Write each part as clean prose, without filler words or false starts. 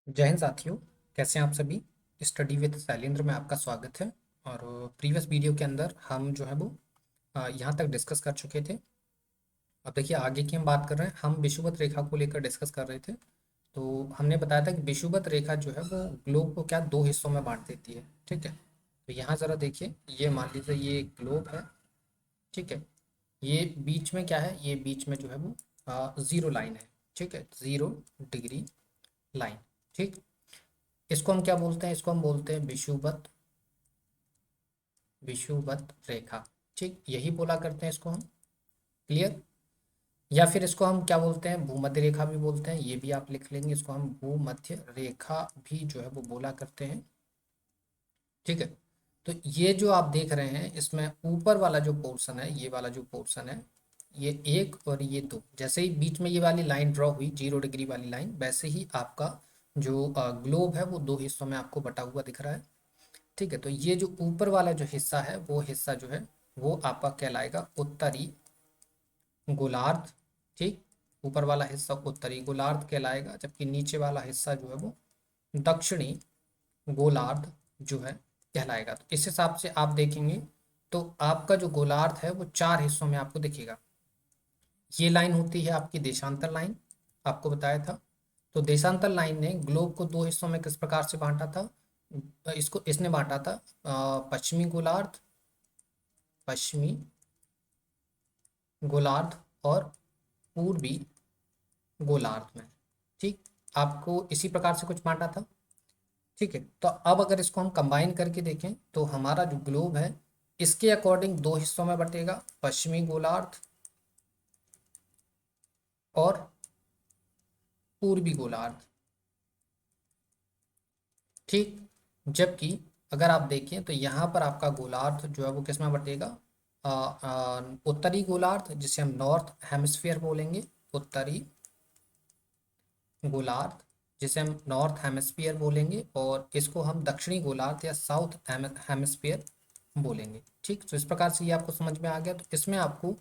जय हिंद साथियों। कैसे हैं आप सभी। स्टडी विद शैलेंद्र में आपका स्वागत है। और प्रीवियस वीडियो के अंदर हम जो है वो यहाँ तक डिस्कस कर चुके थे। अब देखिए आगे की हम बात कर रहे हैं। हम विषुवत रेखा को लेकर डिस्कस कर रहे थे। तो हमने बताया था कि विषुवत रेखा जो है वो ग्लोब को क्या दो हिस्सों में बांट देती है। ठीक है, तो यहाँ ज़रा देखिए, ये मान लीजिए ये ग्लोब है। ठीक है, ये बीच में क्या है, ये बीच में जो है वो ज़ीरो लाइन है। ठीक है, 0 डिग्री लाइन। ठीक, इसको हम क्या बोलते हैं, इसको हम बोलते हैं विषुवत विषुवत रेखा। ठीक, यही बोला करते हैं इसको हम। क्लियर। या फिर इसको हम क्या बोलते हैं, भूमध्य रेखा भी बोलते हैं। ये भी आप लिख लेंगे, इसको हम भूमध्य रेखा भी जो है वो बोला करते हैं। ठीक है, तो ये जो आप देख रहे हैं इसमें ऊपर वाला जो पोर्शन है, ये वाला जो पोर्शन है, ये एक और ये दो, जैसे ही बीच में ये वाली लाइन ड्रॉ हुई 0 डिग्री वाली लाइन, वैसे ही आपका जो ग्लोब है वो दो हिस्सों में आपको बटा हुआ दिख रहा है। ठीक है, तो ये जो ऊपर वाला जो हिस्सा है वो हिस्सा जो है वो आपका कहलाएगा उत्तरी गोलार्ध। ठीक, ऊपर वाला हिस्सा उत्तरी गोलार्ध कहलाएगा, जबकि नीचे वाला हिस्सा जो है वो दक्षिणी गोलार्ध जो है कहलाएगा। तो इस हिसाब से आप देखेंगे तो आपका जो गोलार्ध है वो चार हिस्सों में आपको दिखेगा। ये लाइन होती है आपकी देशांतर लाइन, आपको बताया था। तो देशांतर लाइन ने ग्लोब को दो हिस्सों में किस प्रकार से बांटा था, इसको इसने बांटा था पश्चिमी गोलार्ध, पश्चिमी गोलार्ध और पूर्वी गोलार्ध में। ठीक, आपको इसी प्रकार से कुछ बांटा था। ठीक है, तो अब अगर इसको हम कंबाइन करके देखें तो हमारा जो ग्लोब है इसके अकॉर्डिंग दो हिस्सों में बटेगा, पश्चिमी गोलार्ध और पूर्वी गोलार्ध। ठीक, जबकि अगर आप देखें तो यहाँ पर आपका गोलार्ध जो है वो किस में बटेगा, उत्तरी गोलार्ध, जिसे हम नॉर्थ हेमिस्फीयर बोलेंगे। उत्तरी गोलार्ध, जिसे हम नॉर्थ हेमिस्फीयर बोलेंगे, और इसको हम दक्षिणी गोलार्ध या साउथ हेमिस्फीयर बोलेंगे। ठीक, तो इस प्रकार से ये आपको समझ में आ गया। तो इसमें आपको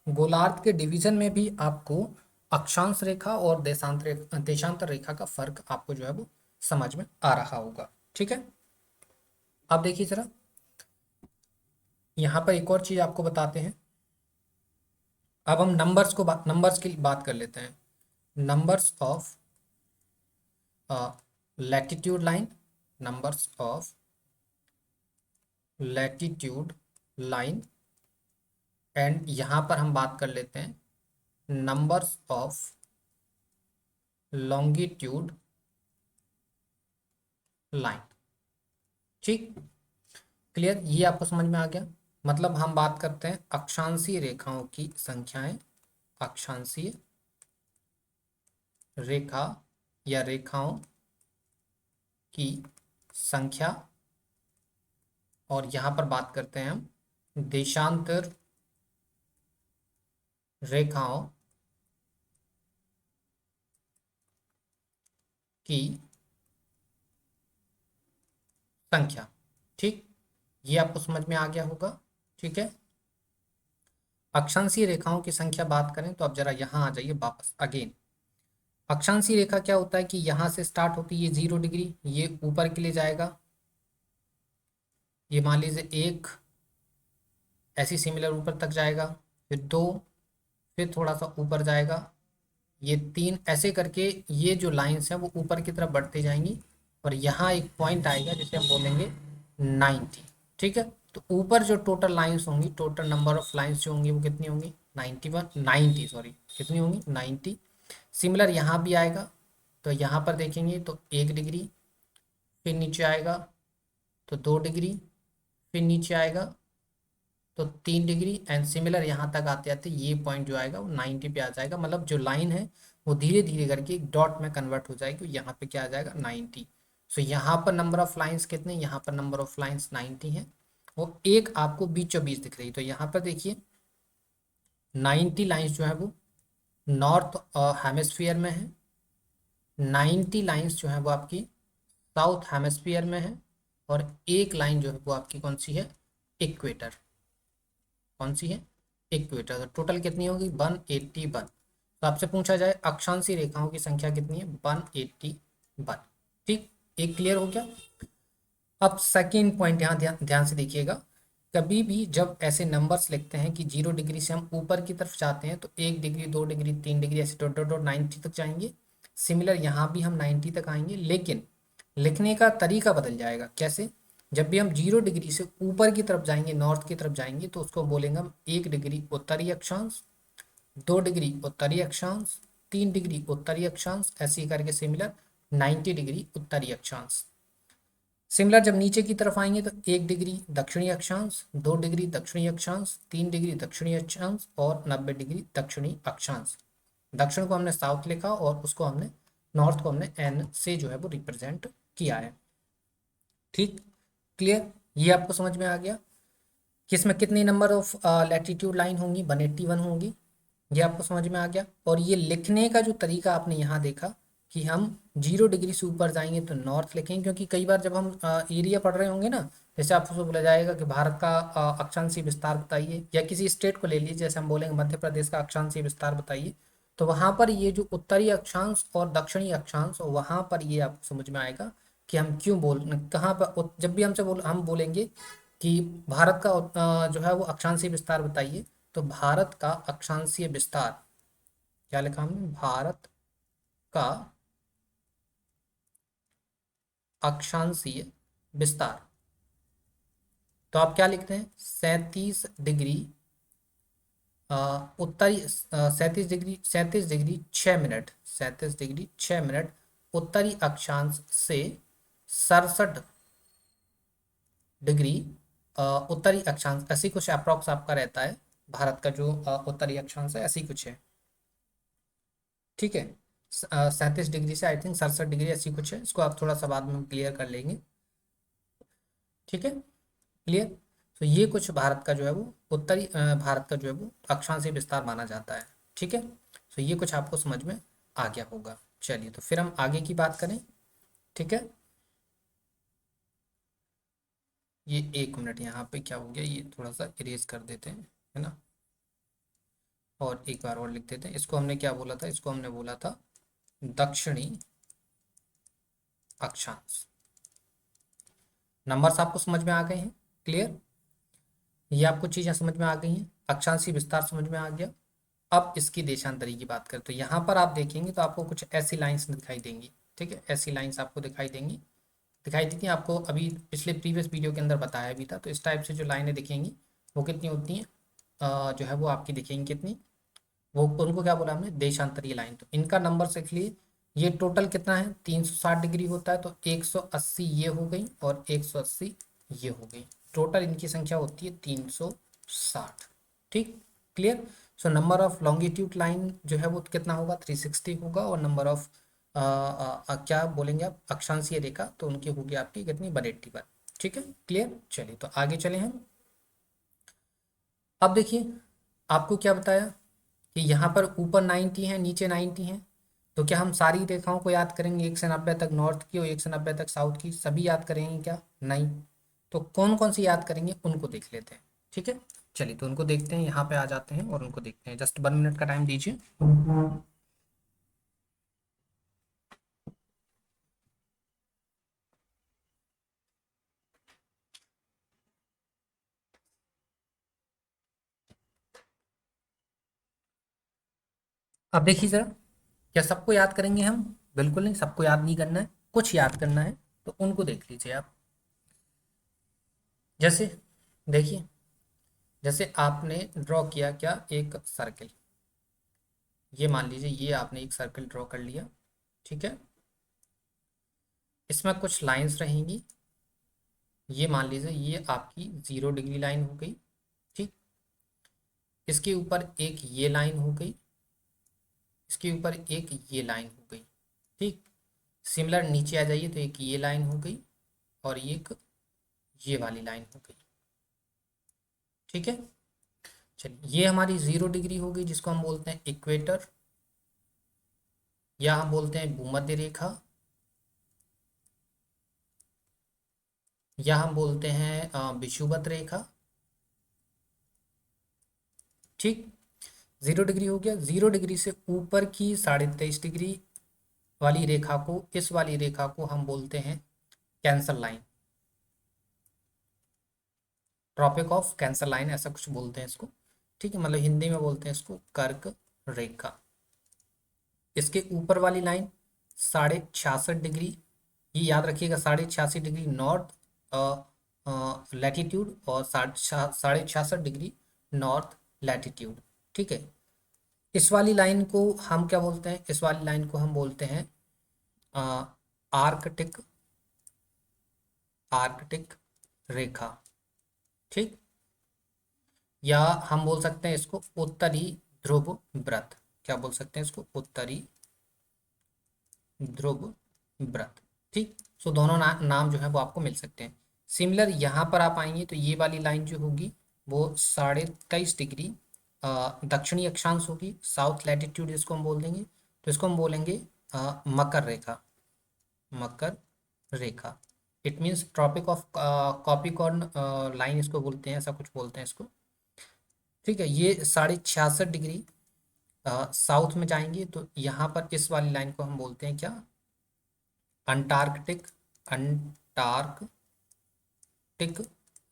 गोलार्ध के डिवीजन में भी आपको अक्षांश रेखा और देशांतर रेखा का फर्क आपको जो है वो समझ में आ रहा होगा। ठीक है, अब देखिए जरा, यहाँ पर एक और चीज आपको बताते हैं। अब हम नंबर्स की बात कर लेते हैं। Numbers of latitude line, numbers of latitude line, and यहाँ पर हम बात कर लेते हैं नंबर्स ऑफ लॉन्गिट्यूड लाइन। ठीक, क्लियर, ये आपको समझ में आ गया। मतलब हम बात करते हैं अक्षांशीय रेखाओं की संख्याएं, अक्षांशीय रेखा या रेखाओं की संख्या, और यहाँ पर बात करते हैं हम देशांतर रेखाओं की संख्या। ठीक, ये आपको समझ में आ गया होगा। ठीक है, अक्षांशीय रेखाओं की संख्या बात करें तो अब जरा यहाँ आ जाइए वापस अगेन। अक्षांशीय रेखा क्या होता है कि यहाँ से स्टार्ट होती है 0 डिग्री, ये ऊपर के लिए जाएगा, ये मान लीजिए एक, ऐसी सिमिलर ऊपर तक जाएगा, फिर दो, फिर थोड़ा सा ऊपर जाएगा, ये तीन, ऐसे करके ये जो लाइंस हैं वो ऊपर की तरफ बढ़ते जाएंगी, और यहाँ एक पॉइंट आएगा जिसे हम बोलेंगे 90। ठीक है, तो ऊपर जो टोटल लाइंस होंगी, टोटल नंबर ऑफ लाइंस जो होंगी वो कितनी होंगी, 90 सॉरी, कितनी होंगी, 90। सिमिलर यहाँ भी आएगा, तो यहाँ पर देखेंगे तो 1 डिग्री, फिर नीचे आएगा तो 2 डिग्री, फिर नीचे आएगा तो 3 डिग्री, एंड सिमिलर यहाँ तक आते आते ये पॉइंट जो आएगा वो 90 पे आ जाएगा। मतलब जो लाइन है वो धीरे धीरे करके एक डॉट में कन्वर्ट हो जाएगी, यहाँ पे क्या आ जाएगा, 90। सो यहाँ पर नंबर ऑफ लाइंस कितने, यहाँ पर नंबर ऑफ लाइंस 90 है, वो एक आपको बीचों बीच दिख रही है। तो यहाँ पर देखिए 90 लाइंस जो है वो नॉर्थ हेमिस्फीयर में है, 90 लाइंस जो है वो आपकी साउथ हेमिस्फीयर में है, और एक लाइन जो है वो आपकी कौन सी है, इक्वेटर। कौन सी है, इक्वेटर। तो टोटल कितनी होगी, 181। तो आपसे पूछा जाए अक्षांशीय रेखाओं की संख्या कितनी है, 181। ठीक, एक क्लियर हो गया। अब सेकेंड पॉइंट यहाँ ध्यान से देखिएगा, कभी भी जब ऐसे नंबर्स लिखते हैं कि 0 डिग्री से हम ऊपर की तरफ जाते हैं तो 1 डिग्री, 2 डिग्री, 3 डिग्री, ऐसे डॉट डॉट डॉट 90 तक जाएंगे। सिमिलर यहाँ भी हम 90 तक आएंगे, लेकिन लिखने का तरीका बदल जाएगा। कैसे? जब भी हम 0 डिग्री से ऊपर की तरफ जाएंगे, नॉर्थ की तरफ जाएंगे, तो उसको बोलेंगे हम 1 डिग्री उत्तरी अक्षांश, 2 डिग्री उत्तरी अक्षांश, 3 डिग्री उत्तरी अक्षांश, ऐसे ही करके सिमिलर 90 डिग्री उत्तरी अक्षांश। सिमिलर जब नीचे की तरफ आएंगे तो 1 डिग्री दक्षिणी अक्षांश, 2 डिग्री दक्षिणी अक्षांश, 3 डिग्री दक्षिणी अक्षांश और 90 डिग्री दक्षिणी अक्षांश। दक्षिण को हमने साउथ लिखा और उसको हमने नॉर्थ को हमने एन से जो है वो रिप्रेजेंट किया है। ठीक, क्लियर, ये आपको समझ में आ गया कि इसमें कितनी नंबर ऑफ लैटिट्यूड लाइन होंगी, 181 होंगी। ये आपको समझ में आ गया। और ये लिखने का जो तरीका आपने यहाँ देखा कि हम 0 डिग्री से ऊपर जाएंगे तो नॉर्थ लिखेंगे, क्योंकि कई बार जब हम एरिया पढ़ रहे होंगे ना, जैसे आपको बोला जाएगा कि भारत का अक्षांशीय विस्तार बताइए, या किसी स्टेट को ले लीजिए, जैसे हम बोलेंगे मध्य प्रदेश का अक्षांशीय विस्तार बताइए, तो वहां पर ये जो उत्तरी अक्षांश और दक्षिणी अक्षांश, वहां पर ये आपको समझ में आएगा कि हम क्यों बोल, कहाँ पर जब भी हम बोलेंगे कि भारत का जो है वो अक्षांशीय विस्तार बताइए, तो भारत का अक्षांशीय विस्तार क्या लिखा हमने, भारत का अक्षांशीय विस्तार, तो आप क्या लिखते हैं, 37 डिग्री उत्तरी, 37 degree, 37 degree 6 minute, 37 degree 6 minute उत्तरी अक्षांश से 67 डिग्री उत्तरी अक्षांश, ऐसी कुछ अप्रॉक्स आपका रहता है भारत का जो उत्तरी अक्षांश है, ऐसी कुछ है। ठीक है, 37 डिग्री से आई थिंक 67 डिग्री ऐसी कुछ है, इसको आप थोड़ा सा बाद में क्लियर कर लेंगे। ठीक है, क्लियर। तो ये कुछ भारत का जो है वो उत्तरी भारत का जो है वो अक्षांशीय विस्तार माना जाता है। ठीक है, तो ये कुछ आपको समझ में आ गया होगा। चलिए, तो फिर हम आगे की बात करें। ठीक है, ये 1 मिनट यहाँ पे क्या हो गया, ये थोड़ा सा इरेज कर देते हैं, है ना, और एक बार और लिख देते हैं। इसको हमने क्या बोला था, इसको हमने बोला था दक्षिणी अक्षांश। नंबर्स आपको समझ में आ गए हैं, क्लियर, ये आपको चीजें समझ में आ गई हैं, अक्षांशीय विस्तार समझ में आ गया। अब इसकी देशांतरी की बात करें तो यहाँ पर आप देखेंगे तो आपको कुछ ऐसी लाइंस दिखाई देंगी। ठीक है, ऐसी लाइंस आपको दिखाई देंगी, दिखाई दी थी आपको अभी पिछले प्रीवियस वीडियो के अंदर बताया भी था। तो इस टाइप से जो लाइनें दिखेंगी वो कितनी होती हैं, जो है वो आपकी दिखेंगी कितनी, वो उनको क्या बोला हमने, देशांतरीय लाइन। तो इनका नंबर लिख लिए, ये टोटल कितना है, 360 डिग्री होता है, तो 180 ये हो गई और 180 ये हो गई, टोटल इनकी संख्या होती है 360। ठीक, clear. So number of longitude line जो है वो कितना होगा, 360 होगा, और नंबर ऑफ क्या बोलेंगे आप, अक्षांशीय रेखा, तो उनकी होगी आपकी कितनी, 181। ठीक है, क्लियर। चलिए, तो आगे चले हम। अब देखिए, आपको क्या बताया कि यहाँ पर ऊपर 90 है, नीचे 90 है, तो क्या हम सारी रेखाओं को याद करेंगे, 1 से 90 तक नॉर्थ की और 1 से 90 तक साउथ की, सभी याद करेंगे क्या, नहीं। तो कौन कौन सी याद करेंगे उनको देख लेते हैं। ठीक है, चलिए, तो उनको देखते हैं, यहाँ पे आ जाते हैं और उनको देखते हैं। जस्ट 1 मिनट का टाइम दीजिए। अब देखिए जरा, क्या सबको याद करेंगे हम, बिल्कुल नहीं, सबको याद नहीं करना है, कुछ याद करना है, तो उनको देख लीजिए आप। जैसे देखिए, जैसे आपने ड्रॉ किया क्या, एक सर्कल, ये मान लीजिए ये आपने एक सर्कल ड्रॉ कर लिया। ठीक है, इसमें कुछ लाइंस रहेंगी, ये मान लीजिए ये आपकी 0 डिग्री लाइन हो गई। ठीक, इसके ऊपर एक ये लाइन हो गई, इसके ऊपर एक ये लाइन हो गई। ठीक, सिमिलर नीचे आ जाइए तो एक ये लाइन हो गई और एक ये वाली लाइन हो गई। ठीक है, चलिए, ये हमारी 0 डिग्री हो गई, जिसको हम बोलते हैं इक्वेटर, या हम बोलते हैं भूमध्य रेखा, या हम बोलते हैं विषुवत रेखा। ठीक, 0 डिग्री हो गया, 0 डिग्री से ऊपर की 23.5 डिग्री वाली रेखा को, इस वाली रेखा को हम बोलते हैं cancer line, tropic of cancer line ऐसा कुछ बोलते हैं इसको। ठीक है, मतलब हिंदी में बोलते हैं इसको कर्क रेखा। इसके ऊपर वाली लाइन 66.5 डिग्री, ये याद रखिएगा, 66.5 डिग्री नॉर्थ लैटिट्यूड और 66.5 डिग्री नॉर्थ लैटिट्यूड। ठीक है, इस वाली लाइन को हम क्या बोलते हैं, इस वाली लाइन को हम बोलते हैं आर्कटिक, आर्कटिक रेखा। ठीक, या हम बोल सकते हैं इसको उत्तरी ध्रुव व्रत। क्या बोल सकते हैं इसको, उत्तरी ध्रुव व्रत। ठीक, सो दोनों नाम जो है वो आपको मिल सकते हैं। सिमिलर यहाँ पर आप आएंगे तो ये वाली लाइन जो होगी वो 23.5 डिग्री दक्षिणी अक्षांश होगी, साउथ लैटिट्यूड इसको हम बोल देंगे। तो इसको हम बोलेंगे मकर रेखा, मकर रेखा। It means tropic of Capricorn line इसको बोलते हैं, ऐसा कुछ बोलते हैं इसको। ठीक है, ये 66.5 डिग्री साउथ में जाएंगे तो यहाँ पर इस वाली लाइन को हम बोलते हैं क्या, अंटार्कटिक, अंटार्कटिक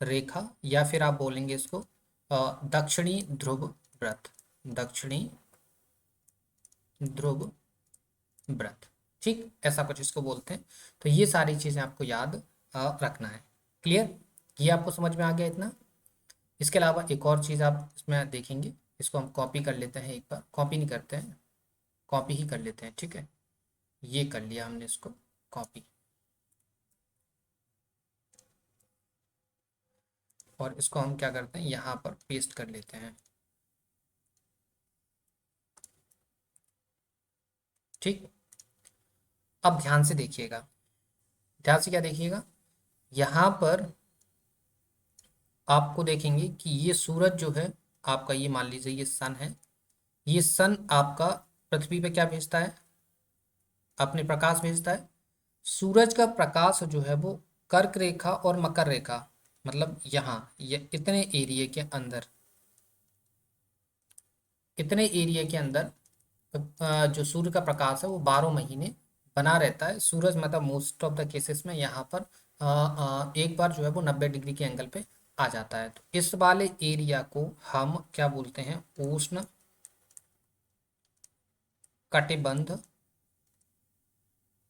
रेखा, या फिर आप बोलेंगे इसको दक्षिणी ध्रुव व्रत, दक्षिणी ध्रुव व्रत। ठीक, ऐसा कुछ इसको बोलते हैं। तो ये सारी चीजें आपको याद रखना है। क्लियर, ये आपको समझ में आ गया इतना। इसके अलावा एक और चीज आप इसमें देखेंगे, इसको हम कॉपी कर लेते हैं, एक बार कॉपी नहीं करते हैं, कॉपी ही कर लेते हैं। ठीक है, ये कर लिया हमने इसको कॉपी, और इसको हम क्या करते हैं यहाँ पर पेस्ट कर लेते हैं। ठीक, अब ध्यान से देखिएगा, ध्यान से क्या देखिएगा, यहाँ पर आपको देखेंगे कि ये सूरज जो है आपका, ये मान लीजिए ये सन है, ये सन आपका पृथ्वी पे क्या भेजता है, अपने प्रकाश भेजता है। सूरज का प्रकाश जो है वो कर्क रेखा और मकर रेखा, मतलब यहाँ ये इतने एरिया के अंदर, इतने एरिया के अंदर जो सूर्य का प्रकाश है वो 12 महीने बना रहता है। सूरज मतलब मोस्ट ऑफ द केसेस में यहाँ पर एक बार जो है वो 90 डिग्री के एंगल पे आ जाता है। तो इस वाले एरिया को हम क्या बोलते हैं, उष्ण कटिबंध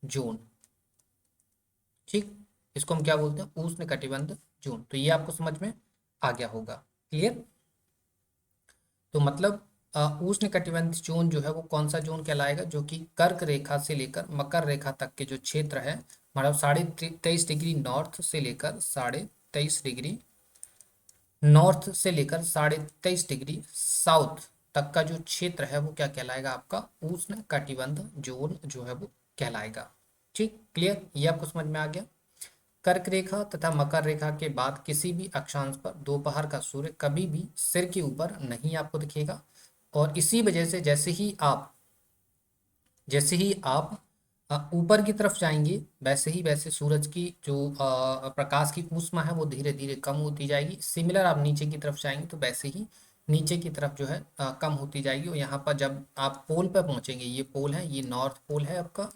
जोन। ठीक, इसको हम क्या बोलते हैं, उष्ण कटिबंध जोन। तो ये आपको समझ में आ गया होगा। क्लियर, तो मतलब उष्ण कटिबंध जोन जो है वो कौन सा जोन कहलाएगा, जो कि कर्क रेखा से लेकर मकर रेखा तक के जो क्षेत्र है, मतलब 23.5 डिग्री नॉर्थ से लेकर 23.5 डिग्री नॉर्थ से लेकर 23.5 डिग्री साउथ तक का जो क्षेत्र है वो क्या कहलाएगा, आपका उष्ण कटिबंध जोन जो है वो कहलाएगा। ठीक, क्लियर, ये आपको समझ में आ गया। कर्क रेखा तथा मकर रेखा के बाद किसी भी अक्षांश पर दोपहर का सूर्य कभी भी सिर के ऊपर नहीं आपको दिखेगा, और इसी वजह से जैसे ही आप ऊपर की तरफ जाएंगे वैसे सूरज की जो प्रकाश की ऊष्मा है वो धीरे धीरे कम होती जाएगी। सिमिलर आप नीचे की तरफ जाएंगे तो वैसे ही नीचे की तरफ जो है कम होती जाएगी। और यहाँ पर जब आप पोल पर पहुंचेंगे, ये पोल है, ये नॉर्थ पोल है आपका,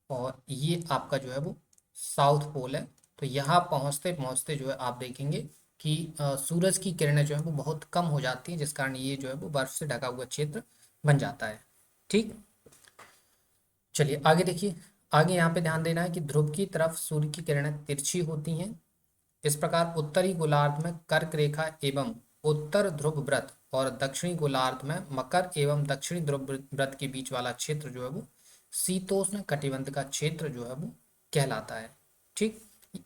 और ये आपका जो है वो साउथ पोल है। तो यहाँ पहुँचते पहुँचते जो है आप देखेंगे कि सूरज की किरणें जो है वो बहुत कम हो जाती हैं, जिस कारण ये जो है वो बर्फ से ढका हुआ क्षेत्र बन जाता है। ठीक, चलिए आगे देखिए। आगे यहाँ पे ध्यान देना है कि ध्रुव की तरफ सूर्य की किरणें तिरछी होती हैं। इस प्रकार उत्तरी गोलार्ध में कर्क रेखा एवं उत्तर ध्रुव व्रत और दक्षिणी गोलार्ध में मकर एवं दक्षिणी ध्रुव व्रत के बीच वाला क्षेत्र जो है वो शीतोष्ण कटिबंध का क्षेत्र जो है वो कहलाता है। ठीक,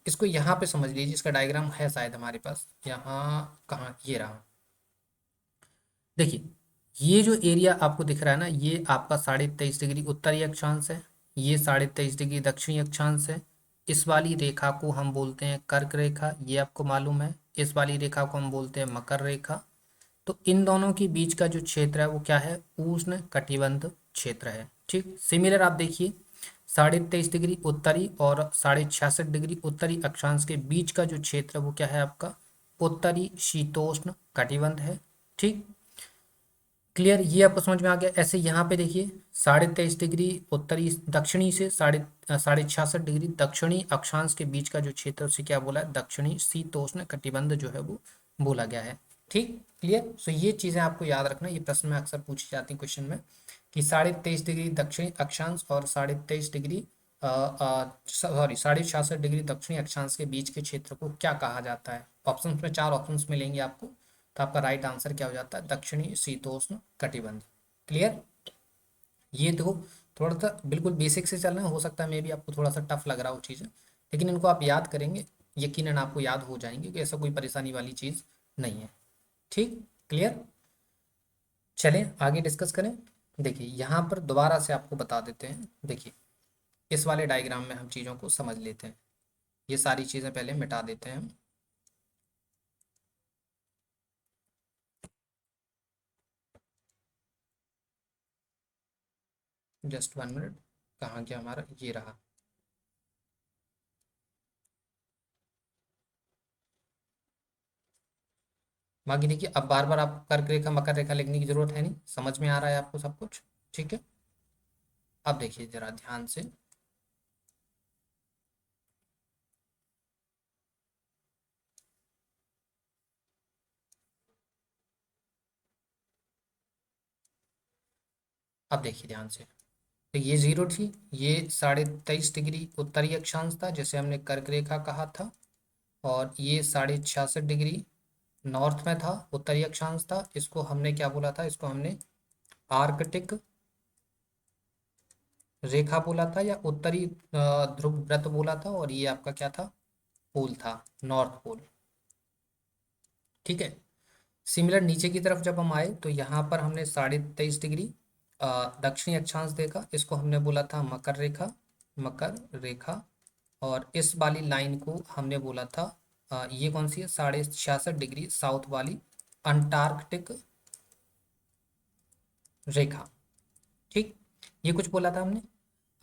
इसको यहाँ पे समझ लीजिए, इसका डायग्राम है शायद हमारे पास, यहाँ कहाँ, ये रहा। देखिए, ये जो एरिया आपको दिख रहा है ना, ये आपका 23.5 डिग्री उत्तरी अक्षांश है, ये 23.5 डिग्री दक्षिणी अक्षांश है। इस वाली रेखा को हम बोलते हैं कर्क रेखा, ये आपको मालूम है। इस वाली रेखा को हम बोलते हैं मकर रेखा। तो इन दोनों के बीच का जो क्षेत्र है वो क्या है, उष्ण कटिबंध क्षेत्र है। ठीक, सिमिलर आप देखिए, 23.5 डिग्री उत्तरी और 66.5 डिग्री उत्तरी अक्षांश के बीच का जो क्षेत्र है वो क्या है आपका, उत्तरी शीतोष्ण कटिबंध है। ठीक, क्लियर, ये आपको समझ में आ गया। ऐसे यहाँ पे देखिए 23.5 डिग्री उत्तरी दक्षिणी से 66.5 डिग्री दक्षिणी अक्षांश के बीच का जो क्षेत्र, उसे क्या बोला है, दक्षिणी शीतोष्ण कटिबंध जो है वो बोला गया है। ठीक, क्लियर। सो ये चीजें आपको याद रखना, ये प्रश्न में अक्सर पूछी जाती है क्वेश्चन में, कि 23.5 डिग्री दक्षिणी अक्षांश और 23.5 डिग्री सॉरी 66.5 डिग्री दक्षिणी अक्षांश के बीच के क्षेत्र को क्या कहा जाता है। ऑप्शंस में 4 ऑप्शंस मिलेंगे आपको, तो आपका राइट आंसर क्या हो जाता है, दक्षिणी शीतोष्ण कटिबंध। क्लियर। ये देखो, थोड़ा सा बिल्कुल बेसिक से चलना है, हो सकता है मे भी आपको थोड़ा सा टफ लग रहा हो चीज़ें, लेकिन इनको आप याद करेंगे यकीनन आपको याद हो जाएंगे, कि ऐसा कोई परेशानी वाली चीज़ नहीं है। ठीक, क्लियर। चलें आगे डिस्कस करें। देखिए यहाँ पर दोबारा से आपको बता देते हैं। देखिए इस वाले डायग्राम में हम चीज़ों को समझ लेते हैं। ये सारी चीज़ें पहले मिटा देते हैं हम। जस्ट 1 मिनट, कहाँ गया हमारा, ये रहा। बाकी देखिए, अब बार बार आप कर्क रेखा मकर रेखा लिखने की जरूरत है नहीं, समझ में आ रहा है आपको सब कुछ। ठीक है, अब देखिए जरा ध्यान से। अब देखिए ध्यान से, तो ये जीरो थी, ये 23.5 डिग्री उत्तरी अक्षांश था जिसे हमने कर्क रेखा कहा था, और ये 66.5 डिग्री नॉर्थ में था, उत्तरी अक्षांश था। इसको हमने क्या बोला था, इसको हमने आर्कटिक रेखा बोला था, या उत्तरी ध्रुव व्रत बोला था, और ये आपका क्या था, पोल था, नॉर्थ पोल। ठीक है। सिमिलर नीचे की तरफ जब हम आए तो यहाँ पर हमने 23.5 डिग्री दक्षिणी अक्षांश देखा, इसको हमने बोला था मकर रेखा, मकर रेखा। और इस वाली लाइन को हमने बोला था ये कौन सी है, 66.5 डिग्री साउथ वाली अंटार्कटिक रेखा। ठीक, ये कुछ बोला था हमने।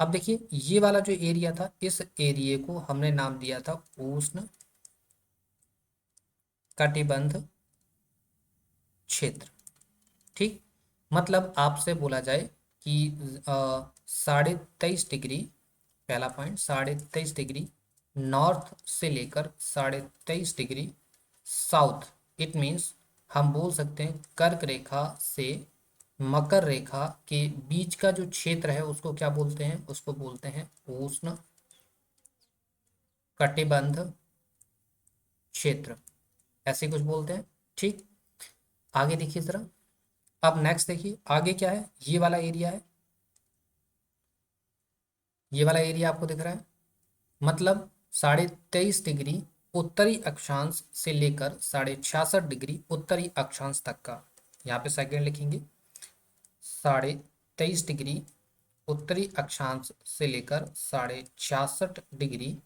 अब देखिए ये वाला जो एरिया था, इस एरिया को हमने नाम दिया था उष्ण कटिबंध क्षेत्र। ठीक, मतलब आपसे बोला जाए कि 23.5 डिग्री, पहला पॉइंट 23.5 डिग्री नॉर्थ से लेकर 23.5 डिग्री साउथ, इट मीन्स हम बोल सकते हैं कर्क रेखा से मकर रेखा के बीच का जो क्षेत्र है उसको क्या बोलते हैं, उसको बोलते हैं उष्ण कटिबंध क्षेत्र, ऐसे कुछ बोलते हैं। ठीक, आगे देखिए जरा। अब नेक्स्ट देखिए आगे क्या है, ये वाला एरिया है, ये वाला एरिया आपको दिख रहा है, मतलब 23.5 डिग्री उत्तरी अक्षांश से लेकर 66.5 डिग्री उत्तरी अक्षांश तक का, यहाँ पे सेकंड लिखेंगे, 23.5 डिग्री उत्तरी अक्षांश से लेकर 66.5 डिग्री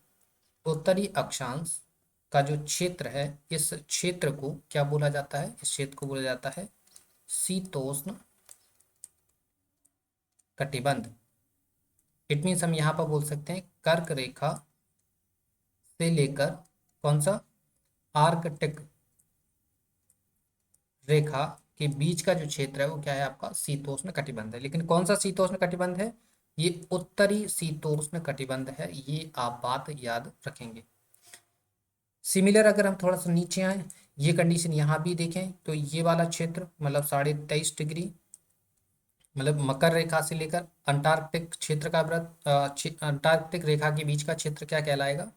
उत्तरी अक्षांश का जो क्षेत्र है, इस क्षेत्र को क्या बोला जाता है, इस क्षेत्र को बोला जाता है शीतोष्ण कटिबंध। इट मीन्स हम यहाँ पर बोल सकते हैं कर्क रेखा से लेकर कौन सा, आर्कटिक रेखा के बीच का जो क्षेत्र है वो क्या है, आपका शीतोष्ण कटिबंध है। लेकिन कौन सा शीतोष्ण कटिबंध है, ये उत्तरी शीतोष्ण कटिबंध है, ये आप बात याद रखेंगे। सिमिलर अगर हम थोड़ा सा नीचे आए, ये कंडीशन यहाँ भी देखें तो ये वाला क्षेत्र मतलब 23.5 डिग्री, मतलब मकर रेखा से लेकर अंटार्कटिक क्षेत्र का व्रत अंटार्कटिक रेखा के बीच का क्षेत्र क्या कहलाएगा,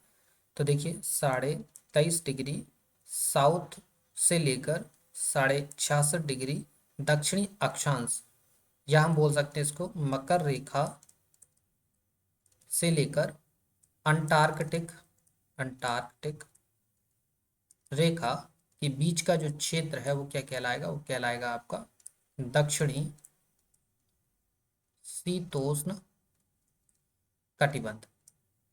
तो देखिए 23.5 डिग्री साउथ से लेकर 66.5 डिग्री दक्षिणी अक्षांश, या हम बोल सकते हैं इसको मकर रेखा से लेकर अंटार्कटिक अंटार्कटिक रेखा के बीच का जो क्षेत्र है वो क्या कहलाएगा, वो कहलाएगा आपका दक्षिणी शीतोष्ण कटिबंध।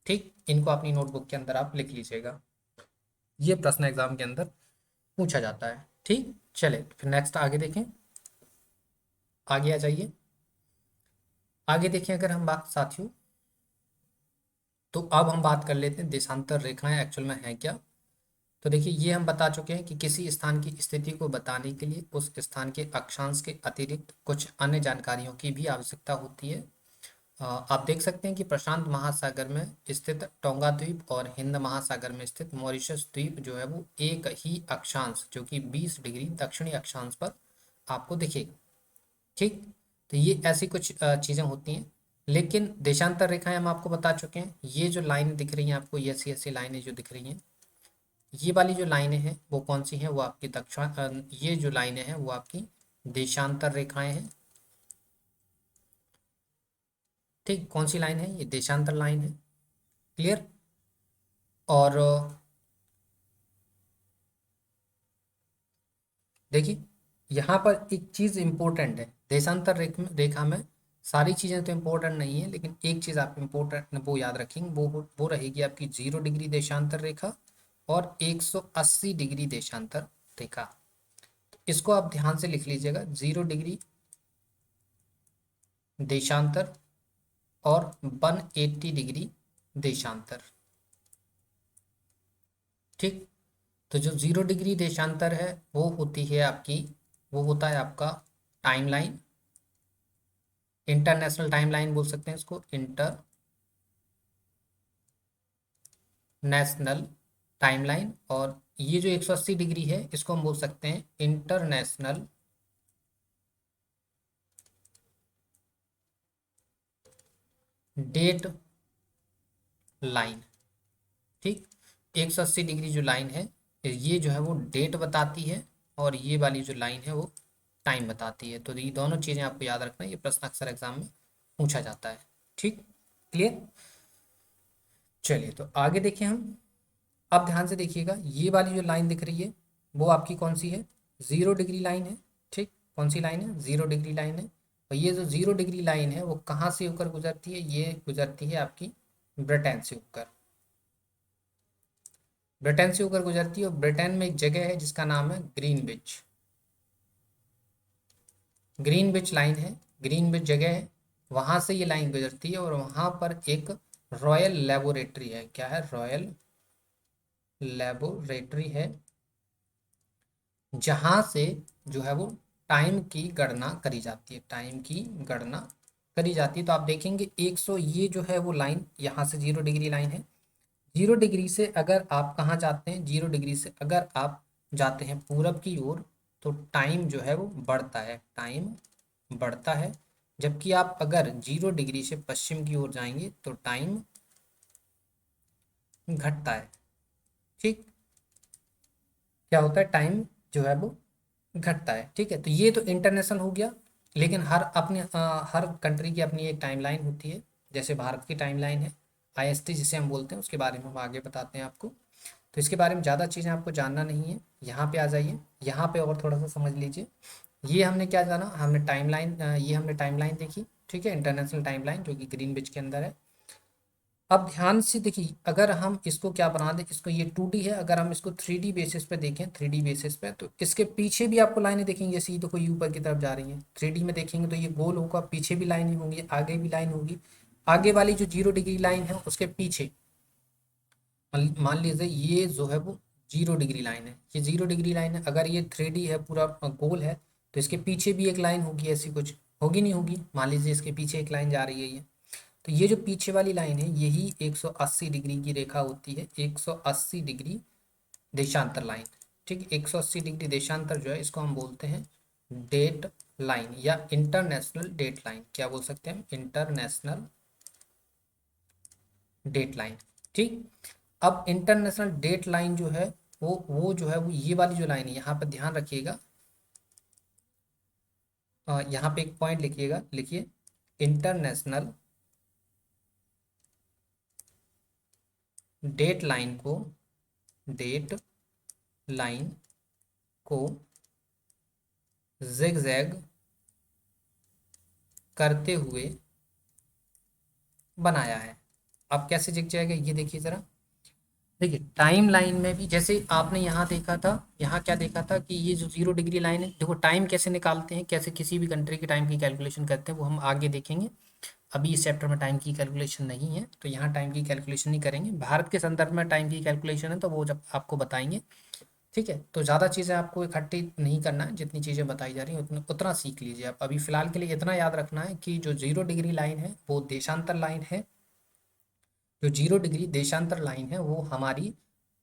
ठीक, इनको अपनी नोटबुक के अंदर आप लिख लीजिएगा, ये प्रश्न एग्जाम के अंदर पूछा जाता है। ठीक, चले फिर नेक्स्ट आगे देखें, आगे आ जाइए। आगे देखें अगर हम बात साथियों, तो अब हम बात कर लेते हैं देशांतर रेखाएं एक्चुअल में है क्या। तो देखिए ये हम बता चुके हैं कि किसी स्थान की स्थिति को बताने के लिए उस स्थान के अक्षांश के अतिरिक्त कुछ अन्य जानकारियों की भी आवश्यकता होती है। आप देख सकते हैं कि प्रशांत महासागर में स्थित टोंगा द्वीप और हिंद महासागर में स्थित मॉरिशस द्वीप जो है वो एक ही अक्षांश जो कि 20 डिग्री दक्षिणी अक्षांश पर आपको दिखेगा। ठीक, तो ये ऐसी कुछ चीज़ें होती हैं। लेकिन देशांतर रेखाएं हम आपको बता चुके हैं। ये जो लाइन दिख रही हैं आपको, ये ऐसी ऐसी लाइनें जो दिख रही हैं, ये वाली जो लाइनें हैं वो कौन सी हैं, वो आपकी ये जो लाइनें हैं वो आपकी देशांतर रेखाएं हैं। ठीक, कौन सी लाइन है, ये देशांतर लाइन है। क्लियर। और देखिए यहाँ पर एक चीज़ इंपॉर्टेंट है, देशांतर रेखा में सारी चीज़ें तो इम्पोर्टेंट नहीं है, लेकिन एक चीज़ आप इम्पोर्टेंट वो याद रखेंगे, वो रहेगी आपकी 0 डिग्री देशांतर रेखा और 180 डिग्री देशांतर रेखा। इसको आप ध्यान से लिख लीजिएगा, 0 डिग्री देशांतर और 180 डिग्री देशांतर। ठीक, तो जो 0 डिग्री देशांतर है वो होती है आपकी, वो होता है आपका टाइमलाइन, इंटरनेशनल टाइमलाइन बोल सकते हैं इसको, इंटरनेशनल टाइमलाइन। और ये जो 180 डिग्री है इसको हम बोल सकते हैं इंटरनेशनल डेट लाइन। ठीक, 180 डिग्री जो लाइन है ये जो है वो डेट बताती है और ये वाली जो लाइन है वो टाइम बताती है। तो ये दोनों चीज़ें आपको याद रखना है, ये प्रश्न अक्सर एग्जाम में पूछा जाता है। ठीक, क्लियर। चलिए तो आगे देखें हम। अब ध्यान से देखिएगा, ये वाली जो लाइन दिख रही है वो आपकी कौन सी है, 0 डिग्री लाइन है। ठीक, कौन सी लाइन है, 0 डिग्री लाइन है। और ये जो 0 डिग्री लाइन है वो कहाँ से होकर गुजरती है, ये गुजरती है आपकी ब्रिटेन से होकर, ब्रिटेन से होकर गुजरती है। और ब्रिटेन में एक जगह है जिसका नाम है ग्रीनविच, ग्रीनविच लाइन है, ग्रीनविच जगह है, वहां से ये लाइन गुजरती है। और वहां पर एक रॉयल लेबोरेटरी है, क्या है, रॉयल लेबोरेटरी है, जहां से जो है वो टाइम की गणना करी जाती है, टाइम की गणना करी जाती है। तो आप देखेंगे 100, ये जो है वो लाइन यहाँ से 0 डिग्री लाइन है। 0 डिग्री से अगर आप कहाँ जाते हैं, 0 डिग्री से अगर आप जाते हैं पूरब की ओर तो टाइम जो है वो बढ़ता है, टाइम बढ़ता है। जबकि आप अगर 0 डिग्री से पश्चिम की ओर जाएंगे तो टाइम घटता है। ठीक, क्या होता है, टाइम जो है वो घटता है। ठीक है, तो ये तो इंटरनेशनल हो गया। लेकिन हर कंट्री की अपनी एक टाइमलाइन होती है। जैसे भारत की टाइमलाइन है आईएसटी जिसे हम बोलते हैं, उसके बारे में हम आगे बताते हैं आपको। तो इसके बारे में ज़्यादा चीज़ें आपको जानना नहीं है। यहाँ पे आ जाइए, यहाँ पे और थोड़ा सा समझ लीजिए। ये हमने क्या जाना, हमने टाइमलाइन, ये हमने टाइमलाइन देखी। ठीक है, इंटरनेशनल टाइमलाइन जो कि ग्रीनविच के अंदर है। अब ध्यान से देखिए, अगर हम इसको क्या बना दें, इसको ये 2D है, अगर हम इसको 3D बेसिस पे देखें, 3D बेसिस पे, तो इसके पीछे भी आपको लाइनें दिखेंगी, जैसे ये देखो ये ऊपर की तरफ जा रही हैं। 3D में देखेंगे तो ये गोल होगा, पीछे भी लाइनें होंगी, आगे भी लाइन होगी। आगे वाली जो 0 डिग्री लाइन है उसके पीछे मान लीजिए ये जो है वो 0 डिग्री लाइन है, ये 0 डिग्री लाइन है। अगर ये 3D है, पूरा गोल है, तो इसके पीछे भी एक लाइन होगी, ऐसी कुछ होगी, नहीं होगी, मान लीजिए इसके पीछे एक लाइन जा रही है ये। तो ये जो पीछे वाली लाइन है यही 180 डिग्री की रेखा होती है, 180 डिग्री देशांतर लाइन। ठीक, 180 डिग्री देशांतर जो है इसको हम बोलते हैं डेट लाइन या इंटरनेशनल डेट लाइन। क्या बोल सकते हैं हम, इंटरनेशनल डेट लाइन। ठीक, अब इंटरनेशनल डेट लाइन जो है वो जो है वो ये वाली जो लाइन है, यहाँ पर ध्यान रखिएगा, यहाँ पे एक पॉइंट लिखिएगा, लिखिए इंटरनेशनल डेट लाइन को, डेट लाइन को zigzag करते हुए बनाया है। अब कैसे जिग जाएगा ये देखिए जरा। देखिए टाइम लाइन में भी जैसे आपने यहाँ देखा था, यहाँ क्या देखा था कि ये जो 0 डिग्री लाइन है, देखो टाइम कैसे निकालते हैं, कैसे किसी भी कंट्री के टाइम की कैलकुलेशन करते हैं वो हम आगे देखेंगे। अभी इस चैप्टर में टाइम की कैलकुलेशन नहीं है, तो यहाँ टाइम की कैलकुलेशन नहीं करेंगे। भारत के संदर्भ में टाइम की कैलकुलेशन है, तो वो जब आपको बताएंगे। ठीक है, तो ज़्यादा चीज़ें आपको इकट्ठी नहीं करना है, जितनी चीज़ें बताई जा रही हैं उतना सीख लीजिए आप। अभी फ़िलहाल के लिए इतना याद रखना है कि जो 0 डिग्री लाइन है वो देशांतर लाइन है। जो 0 डिग्री देशांतर लाइन है वो हमारी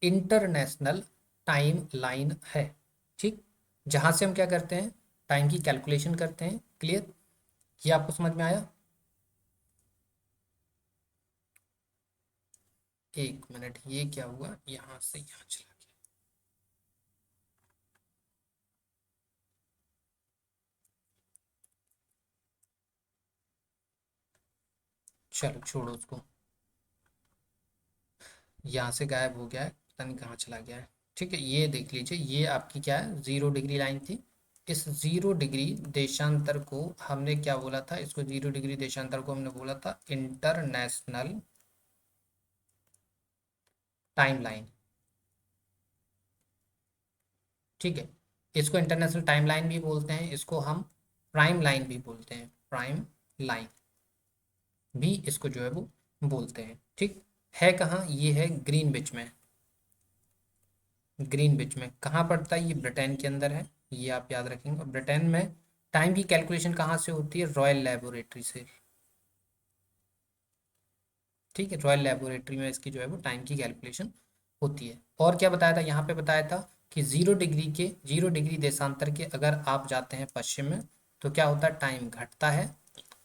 इंटरनेशनल टाइम लाइन है। ठीक, जहाँ से हम क्या करते हैं, टाइम की कैलकुलेशन करते हैं। क्लियर, ये आपको समझ में आया? एक मिनट, ये क्या हुआ, यहाँ से यहाँ चला गया। चलो छोड़ो उसको, यहाँ से गायब हो गया है, पता नहीं कहाँ चला गया है। ठीक है, ये देख लीजिए, ये आपकी क्या है, 0 डिग्री लाइन थी। इस 0 डिग्री देशांतर को हमने क्या बोला था, इसको 0 डिग्री देशांतर को हमने बोला था इंटरनेशनल टाइम लाइन। ठीक है, इसको इंटरनेशनल टाइम लाइन भी बोलते हैं, इसको हम प्राइम लाइन भी बोलते हैं, प्राइम लाइन भी इसको जो है वो बोलते हैं। ठीक है, कहाँ ये है, ग्रीनविच में। ग्रीनविच में कहाँ पड़ता है, ये ब्रिटेन के अंदर है, ये आप याद रखेंगे। ब्रिटेन में टाइम की कैलकुलेशन कहाँ से होती है, रॉयल लेबोरेटरी से। ठीक है, रॉयल लेबोरेटरी में इसकी जो है वो टाइम की कैलकुलेशन होती है। और क्या बताया था, यहाँ पे बताया था कि 0 डिग्री देशांतर के अगर आप जाते हैं पश्चिम में तो क्या होता है, टाइम घटता है।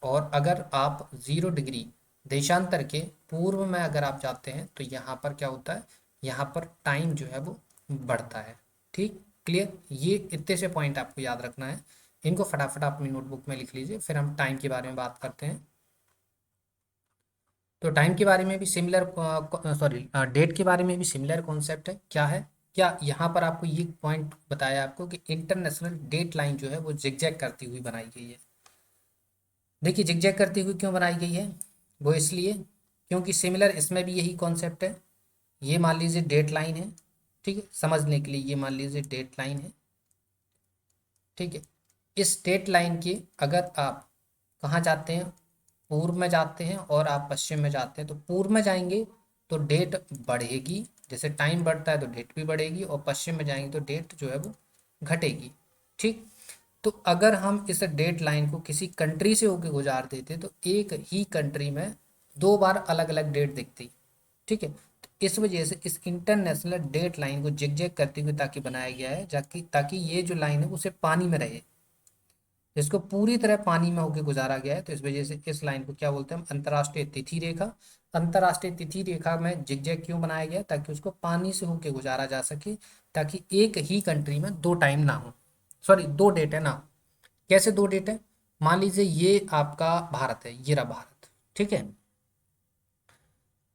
और अगर आप 0 डिग्री देशांतर के पूर्व में अगर आप जाते हैं तो यहाँ पर क्या होता है, यहाँ पर टाइम जो है वो बढ़ता है। ठीक, क्लियर, ये इतने से पॉइंट आपको याद रखना है। इनको फटाफट आप अपनी नोटबुक में लिख लीजिए, फिर हम टाइम के बारे में बात करते हैं। तो टाइम के बारे में भी सिमिलर, सॉरी, डेट के बारे में भी सिमिलर कॉन्सेप्ट है। क्या है, क्या यहाँ पर आपको ये पॉइंट बताया आपको कि इंटरनेशनल डेट लाइन जो है वो जिगजैग करती हुई बनाई गई है। देखिए, जिगजैग करती हुई क्यों बनाई गई है, वो इसलिए क्योंकि सिमिलर इसमें भी यही कॉन्सेप्ट है। ये मान लीजिए डेट लाइन है, ठीक है, समझने के लिए ये मान लीजिए डेट लाइन है। ठीक है, इस डेट लाइन के अगर आप कहाँ जाते हैं, पूर्व में जाते हैं, और आप पश्चिम में जाते हैं, तो पूर्व में जाएंगे तो डेट बढ़ेगी, जैसे टाइम बढ़ता है तो डेट भी बढ़ेगी, और पश्चिम में जाएंगे तो डेट जो है वो घटेगी। ठीक, तो अगर हम इस डेट लाइन को किसी कंट्री से होकर गुजार देते तो एक ही कंट्री में दो बार अलग अलग डेट दिखती। ठीक है, तो इस वजह से इस इंटरनेशनल डेट लाइन को जिग करते हुए ताकि बनाया गया है, ताकि ताकि ये जो लाइन है उसे पानी में रहे, जिसको पूरी तरह पानी में होकर गुजारा गया है। तो इस वजह से इस लाइन को क्या बोलते हैं हम, अंतर्राष्ट्रीय तिथि रेखा। अंतर्राष्ट्रीय तिथि रेखा में जिगजैग क्यों बनाया गया, ताकि उसको पानी से होकर गुजारा जा सके, ताकि एक ही कंट्री में दो टाइम ना हो, सॉरी दो डेट है ना हो। कैसे दो डेट है, मान लीजिए ये आपका भारत है, ये रहा भारत। ठीक है,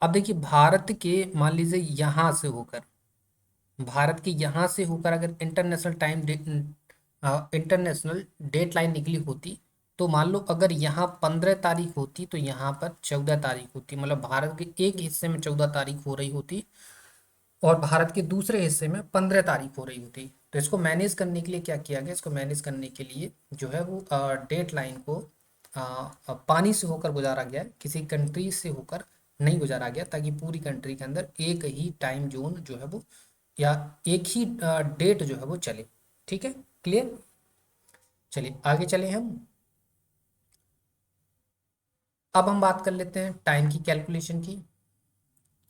अब देखिए भारत के मान लीजिए यहाँ से होकर, भारत के यहाँ से होकर अगर इंटरनेशनल डेट लाइन निकली होती, तो मान लो अगर यहाँ 15 तारीख होती तो यहाँ पर 14 तारीख होती, मतलब भारत के एक हिस्से में 14 तारीख हो रही होती और भारत के दूसरे हिस्से में 15 तारीख हो रही होती। तो इसको मैनेज करने के लिए क्या किया गया, इसको मैनेज करने के लिए जो है वो डेट लाइन को पानी से होकर गुजारा गया, किसी कंट्री से होकर नहीं गुजारा गया, ताकि पूरी कंट्री के अंदर एक ही टाइम जोन जो है वो, या एक ही डेट जो है वो चले। ठीक है, क्लियर, चलिए आगे चले हम। अब हम बात कर लेते हैं टाइम की कैलकुलेशन की,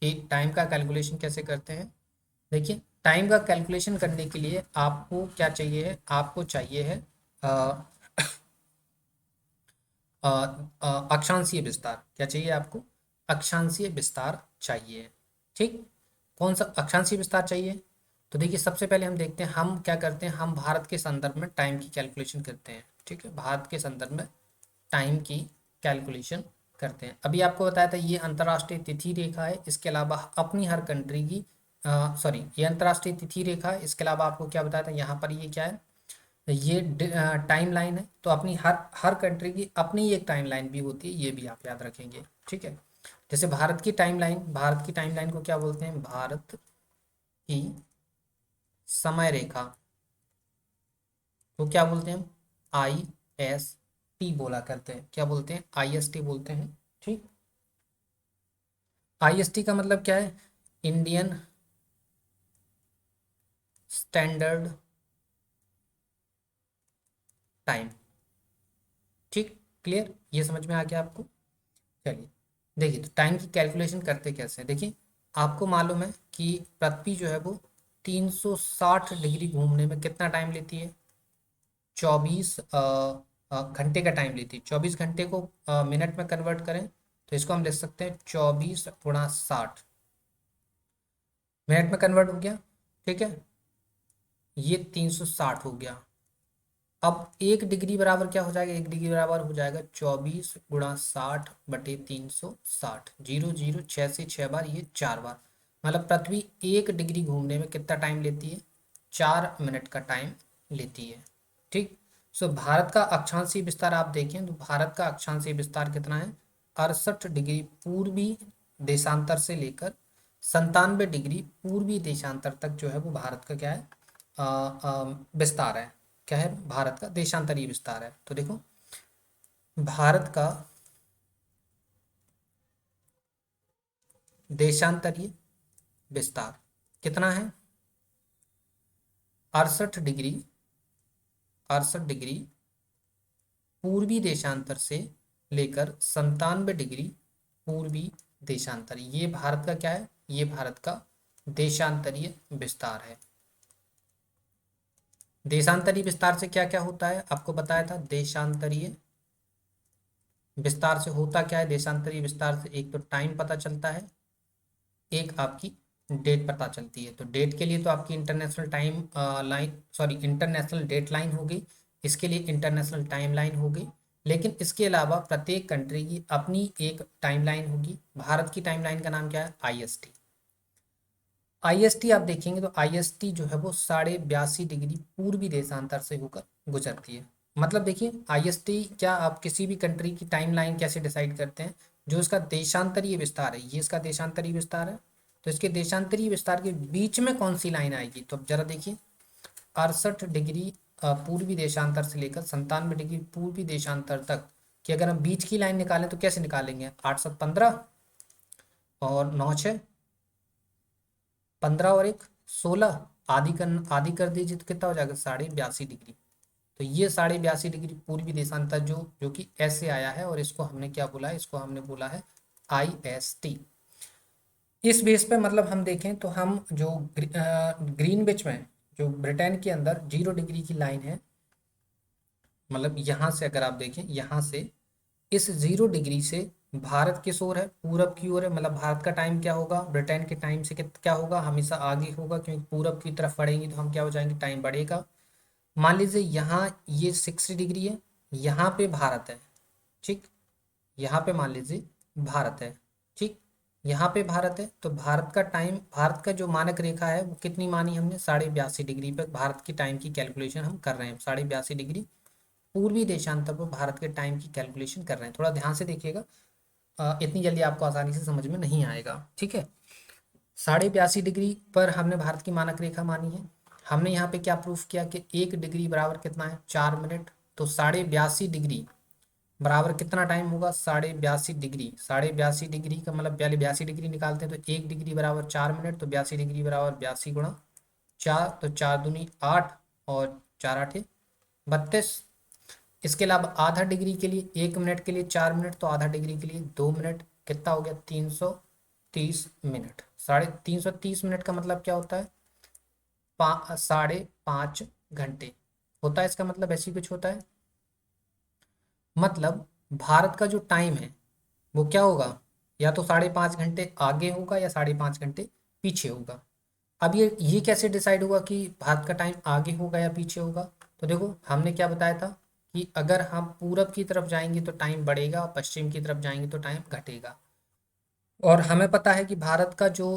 कि टाइम का कैलकुलेशन कैसे करते हैं। देखिए, टाइम का कैलकुलेशन करने के लिए आपको क्या चाहिए है, आपको चाहिए है अ, अ, अक्षांशीय विस्तार। क्या चाहिए आपको, अक्षांशीय विस्तार चाहिए। ठीक, कौन सा अक्षांशीय विस्तार चाहिए, तो देखिए सबसे पहले हम देखते हैं हम क्या करते हैं, हम भारत के संदर्भ में टाइम की कैलकुलेशन करते हैं। ठीक है, भारत के संदर्भ में टाइम की कैलकुलेशन करते हैं। अभी आपको बताया था ये अंतर्राष्ट्रीय तिथि रेखा है, इसके अलावा अपनी हर कंट्री की, सॉरी ये अंतर्राष्ट्रीय तिथि रेखा है, इसके अलावा आपको क्या बताया था, यहाँ पर ये क्या है, ये टाइम लाइन है। तो अपनी हर हर कंट्री की अपनी एक टाइम लाइन भी होती है, ये भी आप याद रखेंगे। ठीक है, जैसे भारत की टाइम लाइन को क्या बोलते हैं, भारत की समय रेखा को क्या बोलते हैं हम, IST। IST बोला करते हैं। क्या बोलते हैं? IST बोलते हैं। ठीक, IST का मतलब क्या है? Indian standard time. ठीक, क्लियर, ये समझ में आ गया आपको? चलिए देखिए, तो टाइम की कैलकुलेशन करते कैसे हैं। देखिए, आपको मालूम है कि पृथ्वी जो है वो 360 डिग्री घूमने में कितना टाइम लेती है? 24 घंटे का टाइम लेती है। 24 घंटे को मिनट में कन्वर्ट करें तो इसको हम लिख सकते हैं 24 × 60। मिनट में कन्वर्ट हो गया, ठीक है, ये 360 हो गया। अब 1 डिग्री बराबर क्या हो जाएगा? 1 डिग्री बराबर हो जाएगा 24 × 60/360। 0 0 6 से 6 बार, ये 4 बार। मतलब पृथ्वी 1 डिग्री घूमने में कितना टाइम लेती है? 4 मिनट का टाइम लेती है। ठीक, सो भारत का अक्षांशीय विस्तार आप देखें तो भारत का अक्षांशीय विस्तार कितना है? 68 डिग्री पूर्वी देशांतर से लेकर 97 डिग्री पूर्वी देशांतर तक जो है वो भारत का क्या है? विस्तार है। क्या है? भारत का देशांतरीय विस्तार है। तो देखो, भारत का देशांतरीय विस्तार कितना है? 68 डिग्री, 68 डिग्री पूर्वी देशांतर से लेकर 97 डिग्री पूर्वी देशांतर, ये भारत का क्या है? ये भारत का देशांतरीय विस्तार है। देशांतरीय विस्तार से क्या क्या होता है आपको बताया था। देशांतरीय विस्तार से होता क्या है? देशांतरीय विस्तार से एक तो टाइम पता चलता है, एक आपकी डेट पता चलती है। तो डेट के लिए तो आपकी international time line, sorry international date line हो गई, इसके लिए इंटरनेशनल टाइम लाइन हो गई। लेकिन इसके अलावा प्रत्येक कंट्री की अपनी एक टाइम लाइन होगी। भारत की टाइम लाइन का नाम क्या है? IST। IST आप देखेंगे तो IST जो है वो 82.5 डिग्री पूर्वी देशांतर से होकर गुजरती है। मतलब देखिए, IST क्या, आप किसी भी कंट्री की टाइम लाइन कैसे डिसाइड करते हैं? जो इसका देशांतरीय विस्तार है, ये इसका देशांतरीय विस्तार है, तो इसके देशांतरीय विस्तार के बीच में कौन सी लाइन आएगी? तो अब जरा देखिए, 68 डिग्री पूर्वी देशांतर से लेकर 97 डिग्री पूर्वी देशांतर तक कि अगर हम बीच की लाइन निकालें तो कैसे निकालेंगे? 8 7 15 और 9 6 15 और 1 16, आदि कर दीजिए तो कितना हो जाएगा? 82.5 डिग्री। तो ये 82.5 डिग्री पूर्वी देशांतर जो जो कि ऐसे आया है, और इसको हमने क्या बोला है? इसको हमने बोला है IST। इस बेस पे मतलब हम देखें तो हम जो ग्रीनविच में, जो ब्रिटेन के अंदर 0 डिग्री की लाइन है, मतलब यहाँ से अगर आप देखें, यहाँ से इस 0 डिग्री से भारत किस ओर है? पूरब की ओर है। मतलब भारत का टाइम क्या होगा? ब्रिटेन के टाइम से क्या होगा? हमेशा आगे होगा, क्योंकि पूरब की तरफ बढ़ेंगे तो हम क्या हो जाएंगे? टाइम बढ़ेगा। मान लीजिए यहाँ ये 60 डिग्री है, यहाँ पे भारत है। ठीक, यहाँ पे मान लीजिए भारत है। ठीक, यहाँ पे भारत है, तो भारत का टाइम, भारत का जो मानक रेखा है वो कितनी मानी हमने? 82.5 डिग्री पे भारत की टाइम की कैलकुलेशन हम कर रहे हैं। 82.5 डिग्री पूर्वी देशांतर पर भारत के टाइम की कैलकुलेशन कर रहे हैं। थोड़ा ध्यान से देखिएगा, इतनी जल्दी आपको आसानी से समझ में नहीं आएगा। ठीक है, 82.5 डिग्री पर हमने भारत की मानक रेखा मानी है। हमने यहाँ पे क्या प्रूफ किया कि 1 डिग्री बराबर कितना है? 4 मिनट। तो 82.5 डिग्री बराबर कितना टाइम होगा? 82.5 डिग्री। 82.5 डिग्री का मतलब पहले 82 डिग्री निकालते हैं, तो 1 डिग्री बराबर 4 मिनट, तो 82 डिग्री बराबर 82 × 4, तो 4 दूनी 8 और 4 8 32। इसके अलावा आधा डिग्री के लिए 1 मिनट के लिए 4 मिनट, तो आधा डिग्री के लिए 2 मिनट। कितना हो गया? 330 मिनट। 330 मिनट का मतलब क्या होता है? 5.5 घंटे होता है। इसका मतलब ऐसी कुछ होता है। मतलब भारत का जो टाइम है वो क्या होगा? या तो 5.5 घंटे आगे होगा या 5.5 घंटे पीछे होगा। अब ये कैसे डिसाइड होगा कि भारत का टाइम आगे होगा या पीछे होगा? तो देखो, हमने क्या बताया था कि अगर हम पूरब की तरफ जाएंगे तो टाइम बढ़ेगा, और पश्चिम की तरफ जाएंगे तो टाइम घटेगा। और हमें पता है कि भारत का जो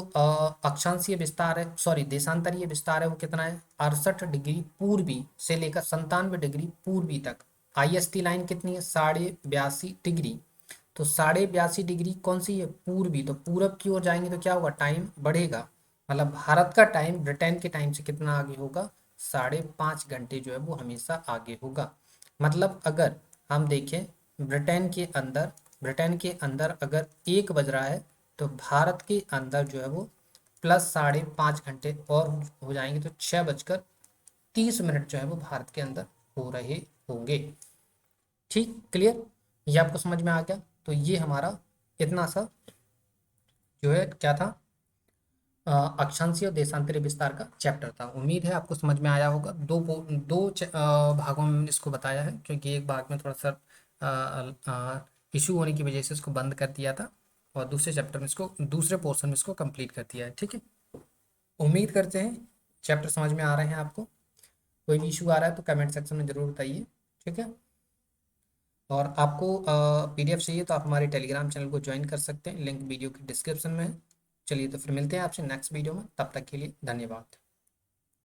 अक्षांशीय विस्तार है, सॉरी देशांतरीय विस्तार है, वो कितना है? 68 डिग्री पूर्वी से लेकर 97 डिग्री पूर्वी तक। IST लाइन कितनी है? 82.5 डिग्री। तो 82.5 डिग्री कौन सी है? पूर्वी। तो पूरब की ओर जाएंगे तो क्या होगा? टाइम बढ़ेगा। मतलब भारत का टाइम ब्रिटेन के टाइम से कितना आगे होगा? 5.5 घंटे जो है वो हमेशा आगे होगा। मतलब अगर हम देखें ब्रिटेन के अंदर अगर 1 बज रहा है तो भारत के अंदर जो है वो प्लस 5.5 घंटे और हो जाएंगे, तो 6:30 जो है वो भारत के अंदर हो रहे होंगे। ठीक, क्लियर, ये आपको समझ में आ गया। तो ये हमारा इतना सा जो है क्या था, अक्षांशीय और देशांतरी विस्तार का चैप्टर था। उम्मीद है आपको समझ में आया होगा। भागों में इसको बताया है, क्योंकि एक भाग में थोड़ा सा इशू होने की वजह से इसको बंद कर दिया था, और दूसरे पोर्शन में इसको कंप्लीट कर दिया है। ठीक है, उम्मीद करते हैं चैप्टर समझ में आ रहे हैं आपको। कोई भी इशू आ रहा है तो कमेंट सेक्शन में ज़रूर बताइए। ठीक है, और आपको पीडीएफ चाहिए तो आप हमारे टेलीग्राम चैनल को ज्वाइन कर सकते हैं, लिंक वीडियो के डिस्क्रिप्शन में है। चलिए, तो फिर मिलते हैं आपसे नेक्स्ट वीडियो में, तब तक के लिए धन्यवाद।